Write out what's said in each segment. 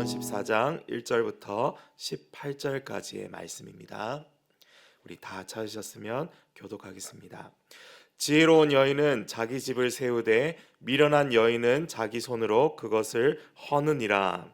14장 1절부터 18절까지의 말씀입니다. 우리 다 찾으셨으면 교독하겠습니다. 지혜로운 여인은 자기 집을 세우되 미련한 여인은 자기 손으로 그것을 허느니라.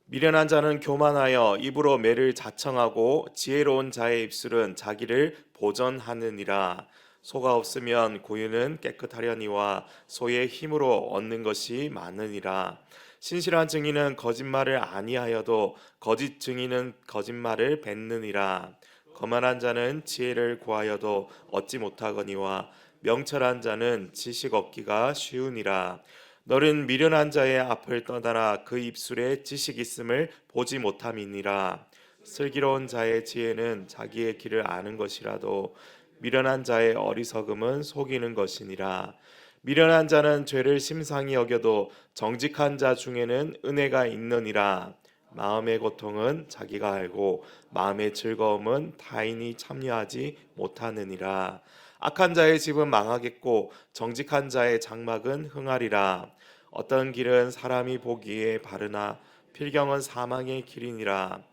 미련한 자는 교만하여 입으로 매를 자청하고 지혜로운 자의 입술은 자기를 보전하느니라. 소가 없으면 고유는 깨끗하려니와 소의 힘으로 얻는 것이 많으니라. 신실한 증인은 거짓말을 아니하여도 거짓 증인은 거짓말을 뱉느니라. 거만한 자는 지혜를 구하여도 얻지 못하거니와 명철한 자는 지식 얻기가 쉬우니라. 너는 미련한 자의 앞을 떠나라. 그 입술에 지식 있음을 보지 못함이니라. 슬기로운 자의 지혜는 자기의 길을 아는 것이라도 미련한 자의 어리석음은 속이는 것이니라. 미련한 자는 죄를 심상히 여겨도 정직한 자 중에는 은혜가 있느니라. 마음의 고통은 자기가 알고 마음의 즐거움은 타인이 참여하지 못하느니라. 악한 자의 집은 망하겠고 정직한 자의 장막은 흥하리라. 어떤 길은 사람이 보기에 바르나 필경은 사망의 길이니라.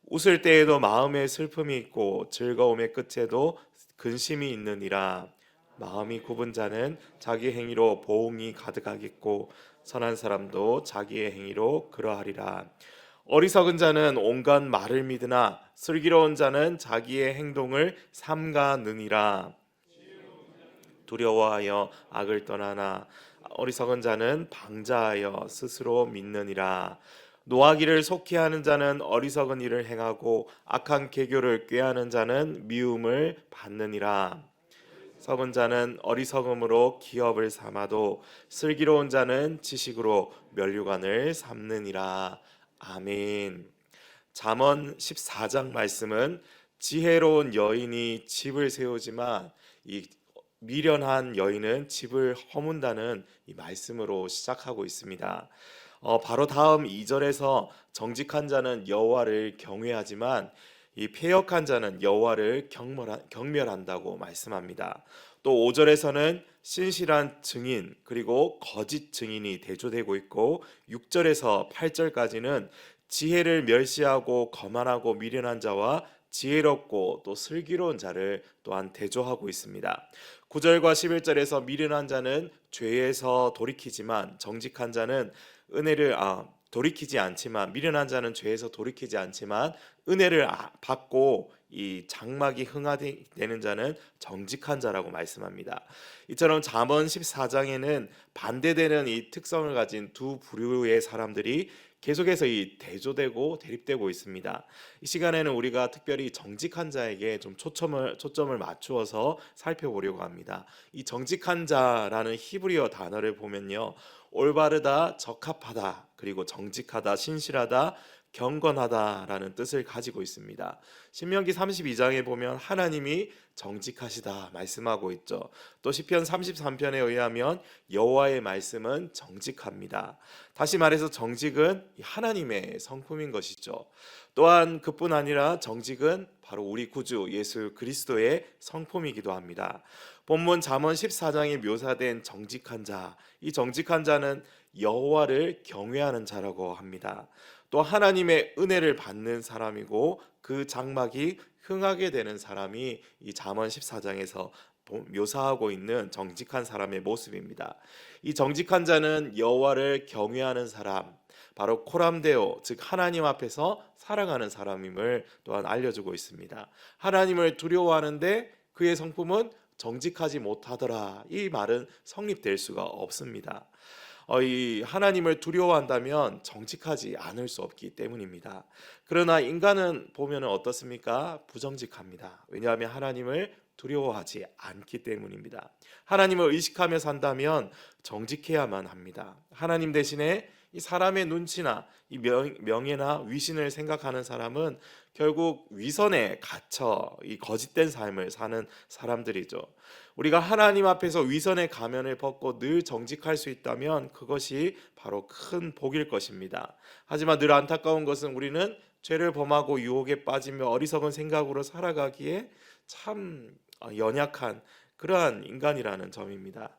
웃을 때에도 마음에 슬픔이 있고 즐거움의 끝에도 근심이 있느니라. 마음이 굽은 자는 자기 행위로 보응이 가득하겠고 선한 사람도 자기의 행위로 그러하리라. 어리석은 자는 온갖 말을 믿으나 슬기로운 자는 자기의 행동을 삼가느니라. 두려워하여 악을 떠나나 어리석은 자는 방자하여 스스로 믿느니라. 노하기를 속히 하는 자는 어리석은 일을 행하고 악한 계교를 꾀하는 자는 미움을 받느니라. 석은 자는 어리석음으로 기업을 삼아도 슬기로운 자는 지식으로 면류관을 삼느니라. 아멘. 잠언 14장 말씀은 지혜로운 여인이 집을 세우지만 이 미련한 여인은 집을 허문다는 이 말씀으로 시작하고 있습니다. 바로 다음 2절에서 정직한 자는 여호와를 경외하지만 이 패역한 자는 여호와를 경멸한다고 말씀합니다. 또 5절에서는 신실한 증인 그리고 거짓 증인이 대조되고 있고 6절에서 8절까지는 지혜를 멸시하고 거만하고 미련한 자와 지혜롭고 또 슬기로운 자를 또한 대조하고 있습니다. 9절과 11절에서 미련한 자는 죄에서 돌이키지만 정직한 자는 돌이키지 않지만 미련한 자는 죄에서 돌이키지 않지만 은혜를 받고 이 장막이 흥하되는 자는 정직한 자라고 말씀합니다. 이처럼 잠언 14장에는 반대되는 이 특성을 가진 두 부류의 사람들이 계속해서 이 대조되고 대립되고 있습니다. 이 시간에는 우리가 특별히 정직한 자에게 좀 초점을 맞추어서 살펴보려고 합니다. 이 정직한 자라는 히브리어 단어를 보면요, 올바르다, 적합하다, 그리고 정직하다, 신실하다, 경건하다라는 뜻을 가지고 있습니다. 신명기 32장에 보면 하나님이 정직하시다 말씀하고 있죠. 또 시편 33편에 의하면 여호와의 말씀은 정직합니다. 다시 말해서 정직은 하나님의 성품인 것이죠. 또한 그뿐 아니라 정직은 바로 우리 구주 예수 그리스도의 성품이기도 합니다. 본문 잠언 14장에 묘사된 정직한 자, 이 정직한 자는 여호와를 경외하는 자라고 합니다. 또 하나님의 은혜를 받는 사람이고 그 장막이 흥하게 되는 사람이 이 잠언 14장에서 묘사하고 있는 정직한 사람의 모습입니다. 이 정직한 자는 여호와를 경외하는 사람, 바로 코람데오, 즉 하나님 앞에서 살아가는 사람임을 또한 알려주고 있습니다. 하나님을 두려워하는데 그의 성품은 정직하지 못하더라, 이 말은 성립될 수가 없습니다. 이 하나님을 두려워한다면 정직하지 않을 수 없기 때문입니다. 그러나 인간은 보면 어떻습니까? 부정직합니다. 왜냐하면 하나님을 두려워하지 않기 때문입니다. 하나님을 의식하며 산다면 정직해야만 합니다. 하나님 대신에 이 사람의 눈치나 이 명예나 위신을 생각하는 사람은 결국 위선에 갇혀 이 거짓된 삶을 사는 사람들이죠. 우리가 하나님 앞에서 위선의 가면을 벗고 늘 정직할 수 있다면 그것이 바로 큰 복일 것입니다. 하지만 늘 안타까운 것은 우리는 죄를 범하고 유혹에 빠지며 어리석은 생각으로 살아가기에 참 연약한 그러한 인간이라는 점입니다.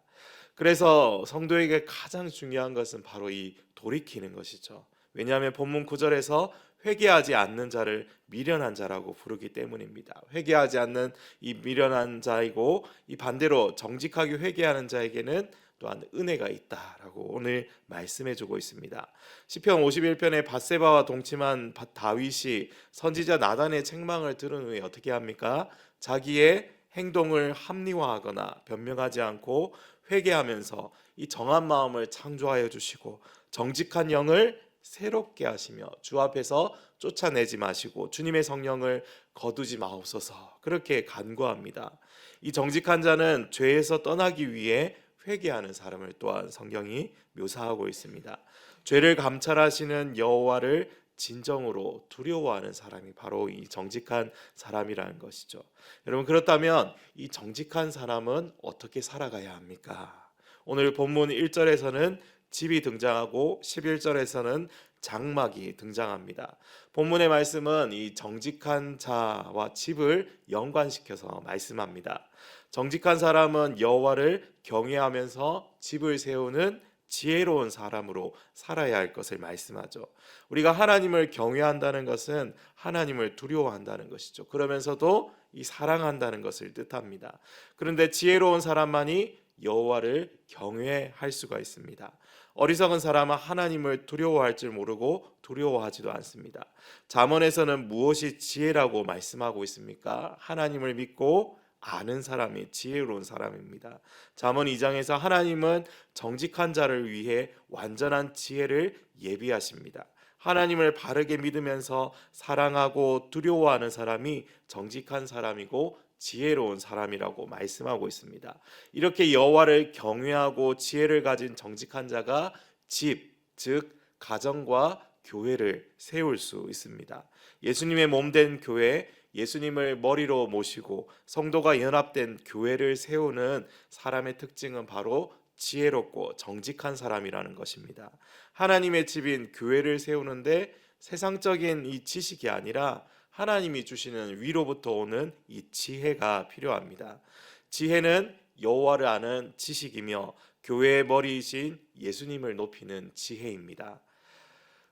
그래서 성도에게 가장 중요한 것은 바로 이 돌이키는 것이죠. 왜냐하면 본문 9절에서 회개하지 않는 자를 미련한 자라고 부르기 때문입니다. 회개하지 않는 이 미련한 자이고, 이 반대로 정직하게 회개하는 자에게는 또한 은혜가 있다라고 오늘 말씀해 주고 있습니다. 시편 51편에 밧세바와 동침한 다윗이 선지자 나단의 책망을 들은 후에 어떻게 합니까? 자기의 행동을 합리화하거나 변명하지 않고 회개하면서 이 정한 마음을 창조하여 주시고, 정직한 영을 새롭게 하시며 주 앞에서 쫓아내지 마시고 주님의 성령을 거두지 마옵소서, 그렇게 간구합니다. 이 정직한 자는 죄에서 떠나기 위해 회개하는 사람을 또한 성경이 묘사하고 있습니다. 죄를 감찰하시는 여호와를 진정으로 두려워하는 사람이 바로 이 정직한 사람이라는 것이죠. 여러분, 그렇다면 이 정직한 사람은 어떻게 살아가야 합니까? 오늘 본문 1절에서는 집이 등장하고 11절에서는 장막이 등장합니다. 본문의 말씀은 이 정직한 자와 집을 연관시켜서 말씀합니다. 정직한 사람은 여호와를 경외하면서 집을 세우는 지혜로운 사람으로 살아야 할 것을 말씀하죠. 우리가 하나님을 경외한다는 것은 하나님을 두려워한다는 것이죠. 그러면서도 이 사랑한다는 것을 뜻합니다. 그런데 지혜로운 사람만이 여호와를 경외할 수가 있습니다. 어리석은 사람은 하나님을 두려워할 줄 모르고 두려워하지도 않습니다. 잠언에서는 무엇이 지혜라고 말씀하고 있습니까? 하나님을 믿고 아는 사람이 지혜로운 사람입니다. 잠언 2장에서 하나님은 정직한 자를 위해 완전한 지혜를 예비하십니다. 하나님을 바르게 믿으면서 사랑하고 두려워하는 사람이 정직한 사람이고 지혜로운 사람이라고 말씀하고 있습니다. 이렇게 여호와를 경외하고 지혜를 가진 정직한 자가 집, 즉 가정과 교회를 세울 수 있습니다. 예수님의 몸된 교회, 예수님을 머리로 모시고 성도가 연합된 교회를 세우는 사람의 특징은 바로 지혜롭고 정직한 사람이라는 것입니다. 하나님의 집인 교회를 세우는데 세상적인 이 지식이 아니라 하나님이 주시는 위로부터 오는 이 지혜가 필요합니다. 지혜는 여호와를 아는 지식이며 교회의 머리이신 예수님을 높이는 지혜입니다.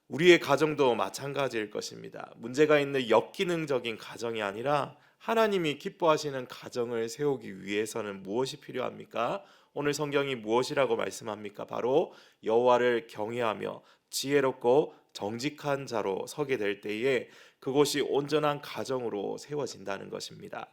우리의 가정도 마찬가지일 것입니다. 문제가 있는 역기능적인 가정이 아니라 하나님이 기뻐하시는 가정을 세우기 위해서는 무엇이 필요합니까? 오늘 성경이 무엇이라고 말씀합니까? 바로 여호와를 경외하며 지혜롭고 정직한 자로 서게 될 때에 그곳이 온전한 가정으로 세워진다는 것입니다.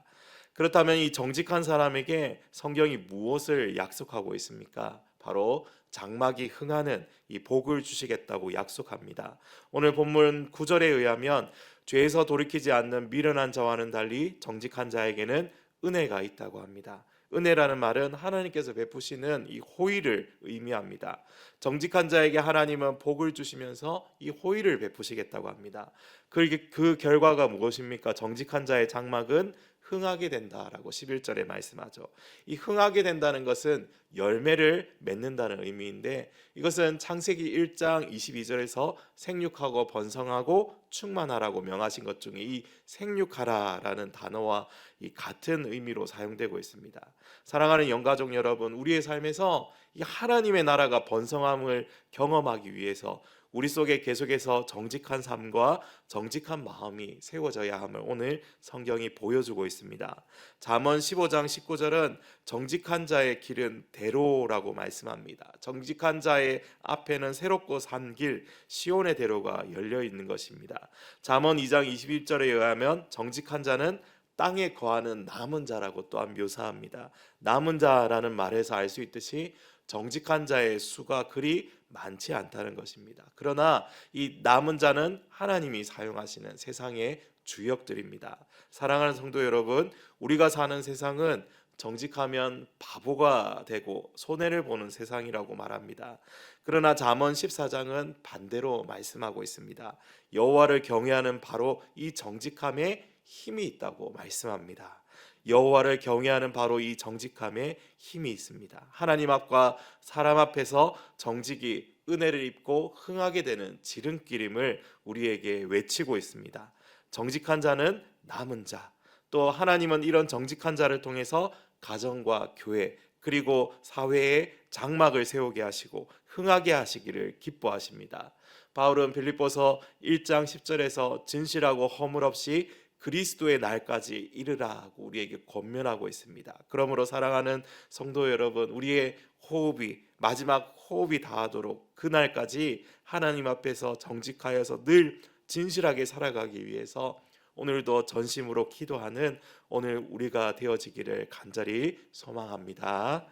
그렇다면 이 정직한 사람에게 성경이 무엇을 약속하고 있습니까? 바로 장막이 흥하는 이 복을 주시겠다고 약속합니다. 오늘 본문 9절에 의하면 죄에서 돌이키지 않는 미련한 자와는 달리 정직한 자에게는 은혜가 있다고 합니다. 은혜라는 말은 하나님께서 베푸시는 이 호의를 의미합니다. 정직한 자에게 하나님은 복을 주시면서 이 호의를 베푸시겠다고 합니다. 그 결과가 무엇입니까? 정직한 자의 장막은 흥하게 된다라고 11절에 말씀하죠. 이 흥하게 된다는 것은 열매를 맺는다는 의미인데, 이것은 창세기 1장 22절에서 생육하고 번성하고 충만하라고 명하신 것 중에 이 생육하라라는 단어와 이 같은 의미로 사용되고 있습니다. 사랑하는 영가족 여러분, 우리의 삶에서 이 하나님의 나라가 번성함을 경험하기 위해서 우리 속에 계속해서 정직한 삶과 정직한 마음이 세워져야 함을 오늘 성경이 보여주고 있습니다. 잠언 15장 19절은 정직한 자의 길은 대로라고 말씀합니다. 정직한 자의 앞에는 새롭고 산 길, 시온의 대로가 열려 있는 것입니다. 잠언 2장 21절에 의하면 정직한 자는 땅에 거하는 남은 자라고 또한 묘사합니다. 남은 자라는 말에서 알 수 있듯이 정직한 자의 수가 그리 많지 않다는 것입니다. 그러나 이 남은 자는 하나님이 사용하시는 세상의 주역들입니다. 사랑하는 성도 여러분, 우리가 사는 세상은 정직하면 바보가 되고 손해를 보는 세상이라고 말합니다. 그러나 잠언 14장은 반대로 말씀하고 있습니다. 여호와를 경외하는 바로 이 정직함에 힘이 있다고 말씀합니다. 여호와를 경외하는 바로 이 정직함에 힘이 있습니다. 하나님 앞과 사람 앞에서 정직이 은혜를 입고 흥하게 되는 지름길임을 우리에게 외치고 있습니다. 정직한 자는 남은 자, 또 하나님은 이런 정직한 자를 통해서 가정과 교회 그리고 사회에 장막을 세우게 하시고 흥하게 하시기를 기뻐하십니다. 바울은 빌립보서 1장 10절에서 진실하고 허물 없이 그리스도의 날까지 이르라고 우리에게 권면하고 있습니다. 그러므로 사랑하는 성도 여러분, 우리의 호흡이 마지막 호흡이 다하도록 그날까지 하나님 앞에서 정직하여서 늘 진실하게 살아가기 위해서 오늘도 전심으로 기도하는 오늘 우리가 되어지기를 간절히 소망합니다.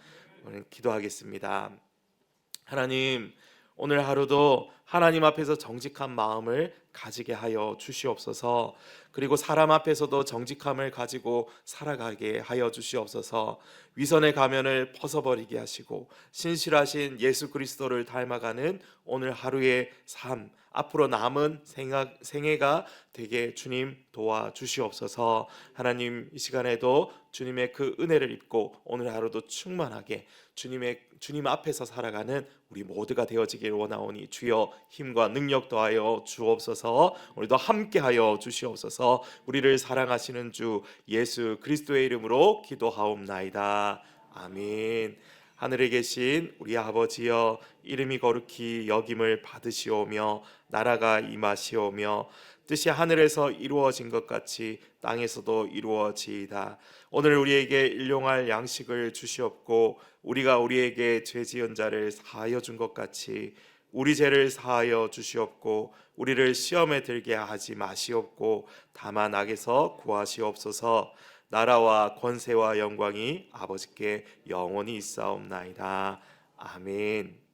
오늘 기도하겠습니다. 하나님, 오늘 하루도 하나님 앞에서 정직한 마음을 가지게 하여 주시옵소서. 그리고 사람 앞에서도 정직함을 가지고 살아가게 하여 주시옵소서. 위선의 가면을 벗어버리게 하시고 신실하신 예수 그리스도를 닮아가는 오늘 하루의 삶, 앞으로 남은 생애가 되게 주님 도와주시옵소서. 하나님, 이 시간에도 주님의 그 은혜를 입고 오늘 하루도 충만하게 주님 앞에서 살아가는 우리 모두가 되어지길 원하오니 주여 힘과 능력 더하여 주옵소서. 오늘도 함께하여 주시옵소서. 우리를 사랑하시는 주 예수 그리스도의 이름으로 기도하옵나이다. 아멘. 하늘에 계신 우리 아버지여, 이름이 거룩히 여김을 받으시오며 나라가 임하시오며 뜻이 하늘에서 이루어진 것 같이 땅에서도 이루어지이다. 오늘 우리에게 일용할 양식을 주시옵고 우리가 우리에게 죄 지은 자를 사하여 준 것 같이 우리 죄를 사하여 주시옵고 우리를 시험에 들게 하지 마시옵고 다만 악에서 구하시옵소서. 나라와 권세와 영광이 아버지께 영원히 있사옵나이다. 아멘.